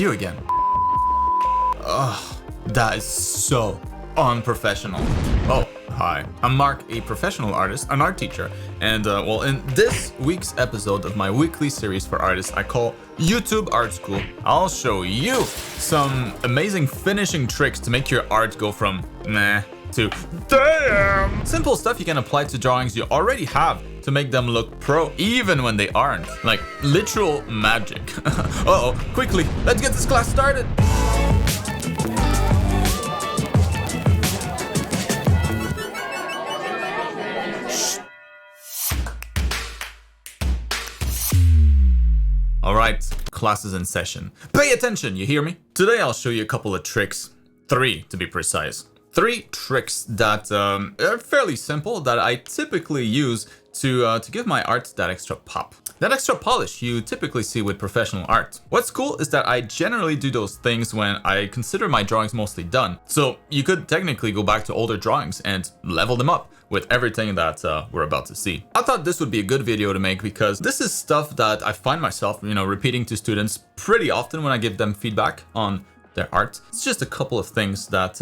You again. Ugh, that is so unprofessional. Oh, hi. I'm Marc, a professional artist, an art teacher, and well, in this week's episode of my weekly series for artists I call YouTube Art School, I'll show you some amazing finishing tricks to make your art go from meh to damn. Simple stuff you can apply to drawings you already have to make them look pro, even when they aren't. Like literal magic. Uh-oh, quickly, let's get this class started. Alright, class is in session. Pay attention, you hear me? Today I'll show you a couple of tricks. 3 to be precise. 3 tricks that are fairly simple that I typically use to give my art that extra pop. That extra polish you typically see with professional art. What's cool is that I generally do those things when I consider my drawings mostly done. So you could technically go back to older drawings and level them up with everything that we're about to see. I thought this would be a good video to make because this is stuff that I find myself, repeating to students pretty often when I give them feedback on their art. It's just a couple of things that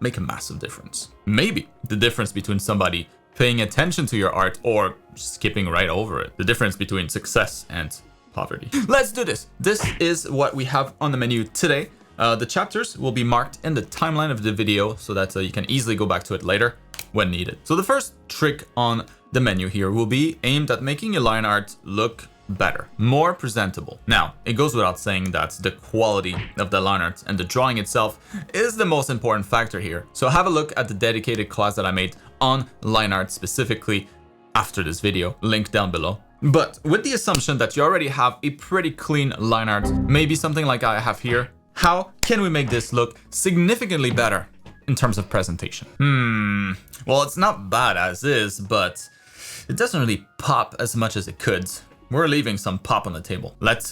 make a massive difference. Maybe the difference between somebody paying attention to your art or skipping right over it. The difference between success and poverty. Let's do this. This is what we have on the menu today. The chapters will be marked in the timeline of the video so that you can easily go back to it later when needed. So the first trick on the menu here will be aimed at making your line art look better, more presentable. Now, it goes without saying that the quality of the line art and the drawing itself is the most important factor here. So have a look at the dedicated class that I made on line art specifically after this video, link down below. But with the assumption that you already have a pretty clean line art, maybe something like I have here, how can we make this look significantly better in terms of presentation? Well, it's not bad as is, but it doesn't really pop as much as it could. We're leaving some pop on the table. Let's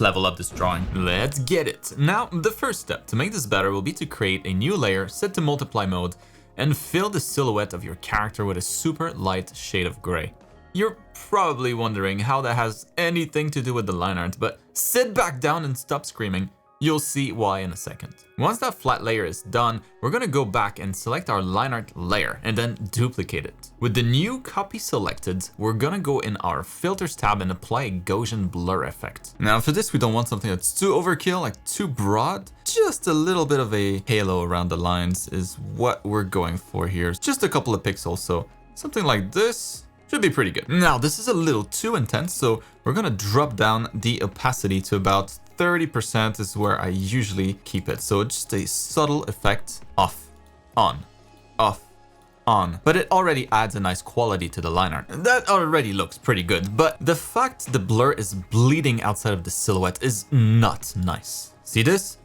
level up this drawing. Let's get it. Now, the first step to make this better will be to create a new layer, set to multiply mode, and fill the silhouette of your character with a super light shade of gray. You're probably wondering how that has anything to do with the line art, but sit back down and stop screaming. You'll see why in a second. Once that flat layer is done, we're gonna go back and select our line art layer and then duplicate it. With the new copy selected, we're gonna go in our filters tab and apply a Gaussian blur effect. Now for this, we don't want something that's too overkill, like too broad. Just a little bit of a halo around the lines is what we're going for here. Just a couple of pixels, so something like this should be pretty good. Now this is a little too intense, so we're gonna drop down the opacity to about 30% is where I usually keep it. So just a subtle effect, off, on, off, on. But it already adds a nice quality to the line art. That already looks pretty good, but the fact the blur is bleeding outside of the silhouette is not nice. See this?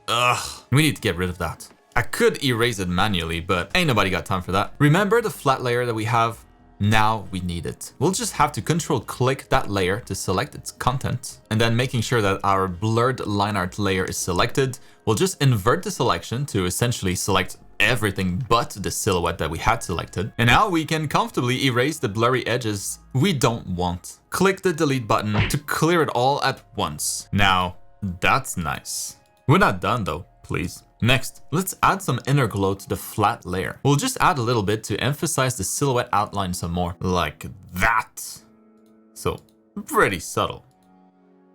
Ugh, we need to get rid of that. I could erase it manually, but ain't nobody got time for that. Remember the flat layer that we have? Now we need it. We'll just have to control click that layer to select its content, and then making sure that our blurred line art layer is selected, we'll just invert the selection to essentially select everything but the silhouette that we had selected. And now we can comfortably erase the blurry edges we don't want. Click the delete button to clear it all at once. Now, that's nice. We're not done though, please. Next, let's add some inner glow to the flat layer. We'll just add a little bit to emphasize the silhouette outline some more, like that. So, pretty subtle.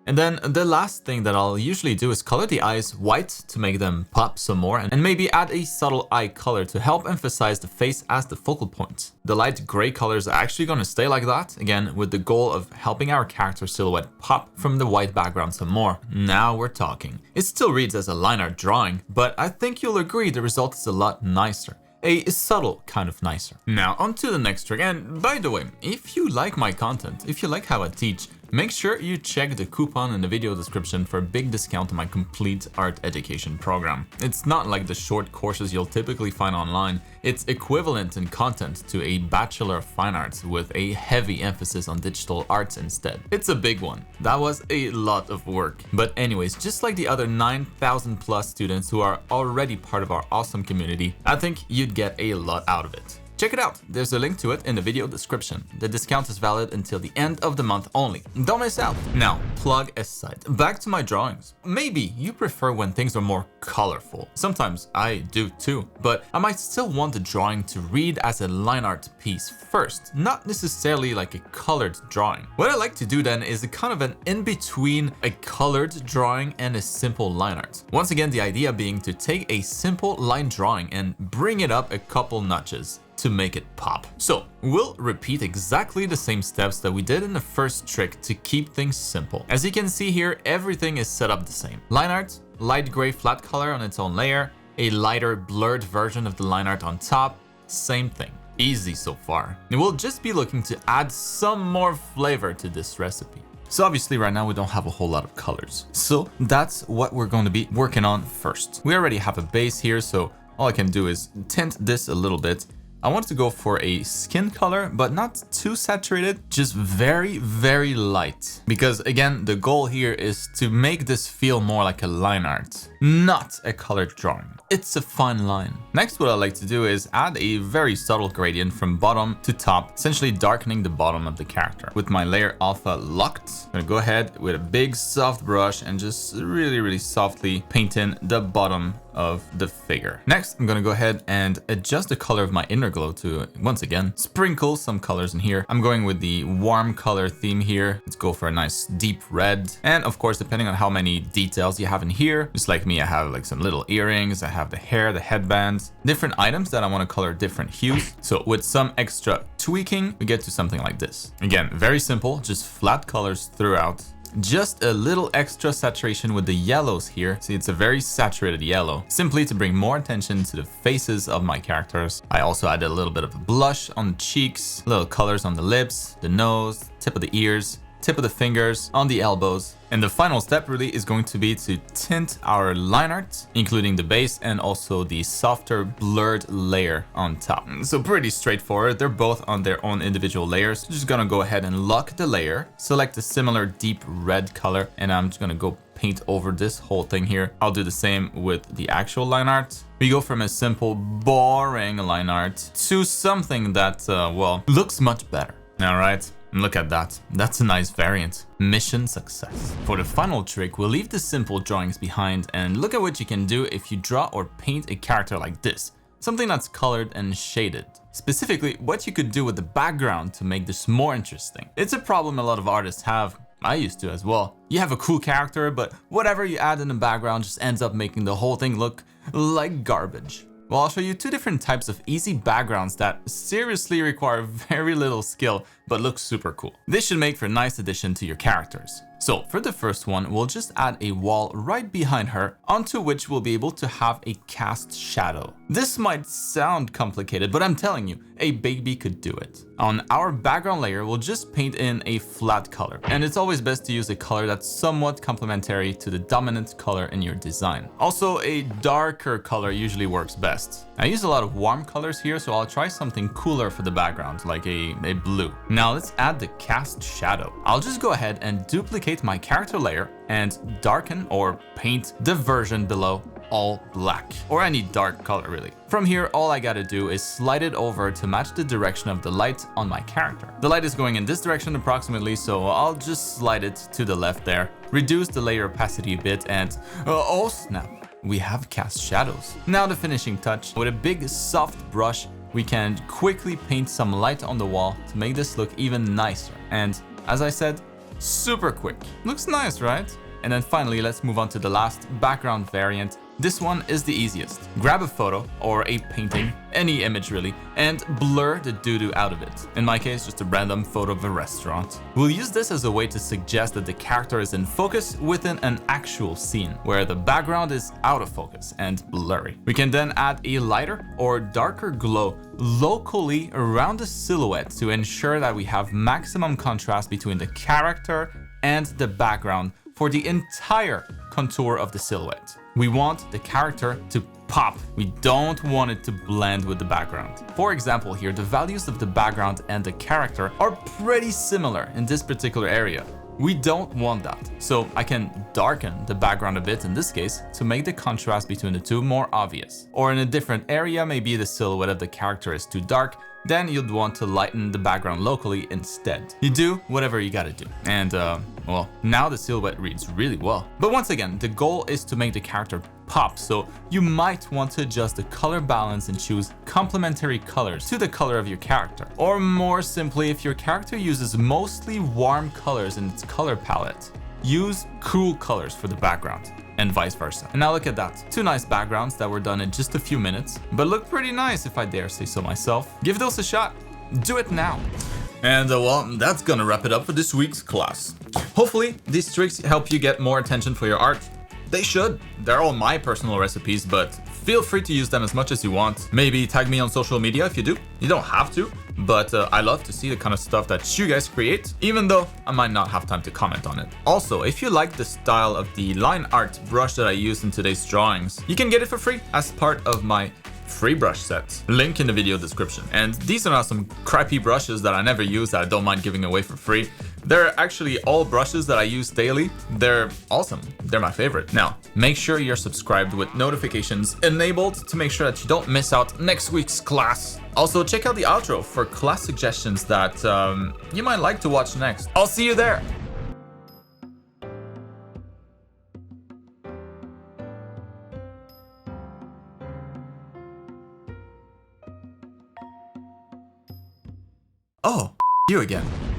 And then the last thing that I'll usually do is color the eyes white to make them pop some more, and maybe add a subtle eye color to help emphasize the face as the focal point. The light gray colors are actually going to stay like that, again with the goal of helping our character silhouette pop from the white background some more. Now we're talking. It still reads as a line art drawing, but I think you'll agree the result is a lot nicer. A subtle kind of nicer. Now on to the next trick, and by the way, if you like my content, if you like how I teach, make sure you check the coupon in the video description for a big discount on my complete art education program. It's not like the short courses you'll typically find online. It's equivalent in content to a Bachelor of Fine Arts with a heavy emphasis on digital arts instead. It's a big one. That was a lot of work. But anyways, just like the other 9,000 plus students who are already part of our awesome community, I think you'd get a lot out of it. Check it out, there's a link to it in the video description. The discount is valid until the end of the month only. Don't miss out. Now, plug aside, back to my drawings. Maybe you prefer when things are more colorful. Sometimes I do too, but I might still want the drawing to read as a line art piece first, not necessarily like a colored drawing. What I like to do then is a kind of an in-between a colored drawing and a simple line art. Once again, the idea being to take a simple line drawing and bring it up a couple notches to make it pop. So we'll repeat exactly the same steps that we did in the first trick to keep things simple. As you can see here, everything is set up the same. Line art, light gray flat color on its own layer, a lighter blurred version of the line art on top, same thing. Easy so far. And we'll just be looking to add some more flavor to this recipe. So obviously right now we don't have a whole lot of colors. So that's what we're going to be working on first. We already have a base here, so all I can do is tint this a little bit. I want to go for a skin color, but not too saturated, just very, very light. Because again, the goal here is to make this feel more like a line art, not a colored drawing. It's a fine line. Next, what I like to do is add a very subtle gradient from bottom to top, essentially darkening the bottom of the character. With my layer alpha locked, I'm gonna go ahead with a big soft brush and just really, really softly paint in the bottom of the figure. Next, I'm gonna go ahead and adjust the color of my inner glow to, once again, sprinkle some colors in here. I'm going with the warm color theme here. Let's go for a nice deep red. And of course, depending on how many details you have in here, just like me, I have like some little earrings, I have the hair, the headbands, different items that I want to color different hues. So with some extra tweaking, we get to something like this. Again, very simple, just flat colors throughout. Just a little extra saturation with the yellows here. See, it's a very saturated yellow, simply to bring more attention to the faces of my characters. I also added a little bit of a blush on the cheeks, little colors on the lips, the nose, tip of the ears, tip of the fingers, on the elbows. And the final step really is going to be to tint our line art, including the base and also the softer blurred layer on top. So pretty straightforward. They're both on their own individual layers. Just gonna go ahead and lock the layer, select a similar deep red color, and I'm just gonna go paint over this whole thing here. I'll do the same with the actual line art. We go from a simple, boring line art to something that, well, looks much better. All right. Look at that. That's a nice variant. Mission success. For the final trick, we'll leave the simple drawings behind and look at what you can do if you draw or paint a character like this. Something that's colored and shaded. Specifically, what you could do with the background to make this more interesting. It's a problem a lot of artists have. I used to as well. You have a cool character, but whatever you add in the background just ends up making the whole thing look like garbage. Well, I'll show you two different types of easy backgrounds that seriously require very little skill, but look super cool. This should make for a nice addition to your characters. So for the first one, we'll just add a wall right behind her, onto which we'll be able to have a cast shadow. This might sound complicated, but I'm telling you, a baby could do it. On our background layer, we'll just paint in a flat color. And it's always best to use a color that's somewhat complementary to the dominant color in your design. Also, a darker color usually works best. I use a lot of warm colors here, so I'll try something cooler for the background, like a blue. Now let's add the cast shadow. I'll just go ahead and duplicate my character layer and darken or paint the version below all black, or any dark color really. From here, all I gotta do is slide it over to match the direction of the light on my character. The light is going in this direction approximately, so I'll just slide it to the left there, reduce the layer opacity a bit, and oh snap, we have cast shadows. Now the finishing touch. With a big soft brush, we can quickly paint some light on the wall to make this look even nicer. And as I said, super quick. Looks nice, right? And then finally, let's move on to the last background variant. This one is the easiest. Grab a photo or a painting, any image really, and blur the doo-doo out of it. In my case, just a random photo of a restaurant. We'll use this as a way to suggest that the character is in focus within an actual scene, where the background is out of focus and blurry. We can then add a lighter or darker glow locally around the silhouette to ensure that we have maximum contrast between the character and the background for the entire contour of the silhouette. We want the character to pop. We don't want it to blend with the background. For example here, the values of the background and the character are pretty similar in this particular area. We don't want that. So I can darken the background a bit in this case to make the contrast between the two more obvious. Or in a different area, maybe the silhouette of the character is too dark, then you'd want to lighten the background locally instead. You do whatever you gotta do. And well, now the silhouette reads really well. But once again, the goal is to make the character pop, so you might want to adjust the color balance and choose complementary colors to the color of your character. Or more simply, if your character uses mostly warm colors in its color palette, use cool colors for the background, and vice versa. And now look at that. Two nice backgrounds that were done in just a few minutes, but look pretty nice if I dare say so myself. Give those a shot. Do it now. And well, that's gonna wrap it up for this week's class. Hopefully, these tricks help you get more attention for your art. They should. They're all my personal recipes, but feel free to use them as much as you want. Maybe tag me on social media if you do. You don't have to, but I love to see the kind of stuff that you guys create, even though I might not have time to comment on it. Also, if you like the style of the LINEART brush that I used in today's drawings, you can get it for free as part of my free brush set. Link in the video description. And these are not some crappy brushes that I never use that I don't mind giving away for free. They're actually all brushes that I use daily. They're awesome. They're my favorite. Now, make sure you're subscribed with notifications enabled to make sure that you don't miss out next week's class. Also, check out the outro for class suggestions that you might like to watch next. I'll see you there. Oh, you again.